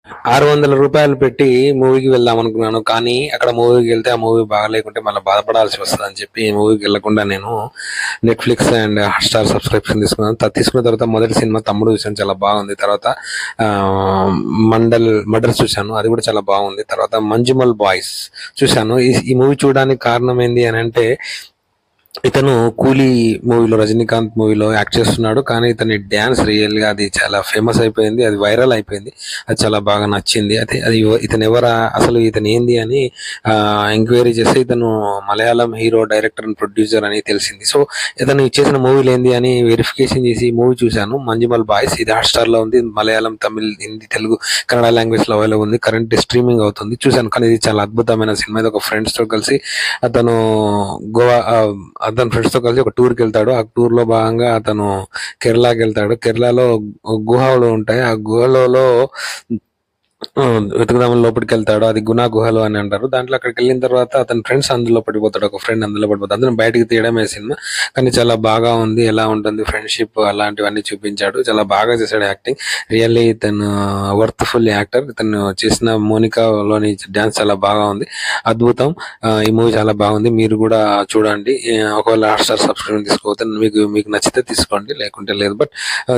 రూ. 600 పెట్టి మూవీకి వెళ్దాం అనుకున్నాను. కానీ అక్కడ మూవీకి వెళ్తే ఆ మూవీ బాగాలేకుంటే మళ్ళీ బాధపడాల్సి వస్తదని చెప్పి మూవీకి వెళ్ళకుండా నేను నెట్‌ఫ్లిక్స్ అండ్ హాట్‌స్టార్ సబ్స్క్రిప్షన్ తీసుకున్నాను. తీసుకున్న తర్వాత మొదటి సినిమా 'తమ్ముడు' చూసాను, చాలా బాగుంది. తర్వాత మర్డర్స్ చూశాను, అది కూడా చాలా బాగుంది. తర్వాత 'మంజుమల్ బాయ్స్' చూశాను. ఈ మూవీ చూడడానికి కారణం ఏంది అనంటే, ఇతను 'కూలీ' మూవీలో, రజనీకాంత్ మూవీలో యాక్ట్ చేస్తున్నాడు. కానీ ఇతని డ్యాన్స్ రియల్‌గా అది చాలా ఫేమస్ అయిపోయింది. అది వైరల్ అయిపోయింది. అది చాలా బాగా నచ్చింది. అయితే అది ఇతను ఎవరా, అసలు ఇతను ఏంది అని ఎంక్వైరీ చేస్తే ఇతను Malayalam hero, director and producer అని తెలిసింది. సో ఇతను చేసిన మూవీలు ఏంది అని వెరిఫికేషన్ చేసి మూవీ చూశాను. 'మంజుమల్ బాయ్స్' ఇది హాట్‌స్టార్‌లో ఉంది. మలయాళం, తమిళ్, హిందీ, తెలుగు, కన్నడ లాంగ్వేజ్‌లో అవైలబుల్ ఉంది. కరెంట్ స్ట్రీమింగ్ అవుతుంది. చూశాను. కానీ ఇది చాలా అద్భుతమైన సినిమా. ఇది ఒక ఫ్రెండ్స్‌తో కలిసి అతను గోవా అతని ఫ్రెండ్స్‌తో కలిసి ఒక టూర్‌కి వెళ్తాడు. ఆ టూర్‌లో భాగంగా అతను కేరళకి వెళ్తాడు. కేరళలో గుహలు ఉంటాయి. ఆ గుహలలో వెతుకుదామని లోపలికెళ్తాడు. అది గుణ గుహలు అని అంటారు. దాంట్లో అక్కడికెళ్ళిన తర్వాత అతని ఫ్రెండ్స్ అందులో పడిపోతాడు. ఒక ఫ్రెండ్ అందులో పడిపోతాడు. అతను బయటికి తీయడమే సినిమా. కానీ చాలా బాగా ఉంది. ఎలా ఉంటుంది ఫ్రెండ్‌షిప్ అలాంటివన్నీ చూపించాడు. చాలా బాగా చేశాడు యాక్టింగ్. రియల్లీ ఇతను వర్త్‌ఫుల్ యాక్టర్. ఇతను చేసిన 'మోనికా'లోని డాన్స్ చాలా బాగా ఉంది. అద్భుతం. ఈ మూవీ చాలా బాగుంది. మీరు కూడా చూడండి. ఒకవేళ హాట్‌స్టార్ సబ్స్క్రిప్షన్ తీసుకోకపోతే మీకు నచ్చితే తీసుకోండి, లేకుంటే లేదు. బట్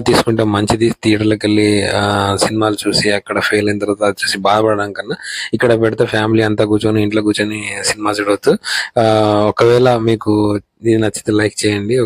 తీసుకుంటే మంచిది. థియేటర్‌లకెళ్ళి సినిమాలు చూసి అక్కడ ఫెయిల్ అయిన తర్వాత చూసి బాధపడడం కన్నా ఇక్కడ పెడితే ఫ్యామిలీ అంతా కూర్చొని ఇంట్లో కూర్చొని సినిమా చూడొచ్చు. ఒకవేళ మీకు ఇది నచ్చితే లైక్ చేయండి.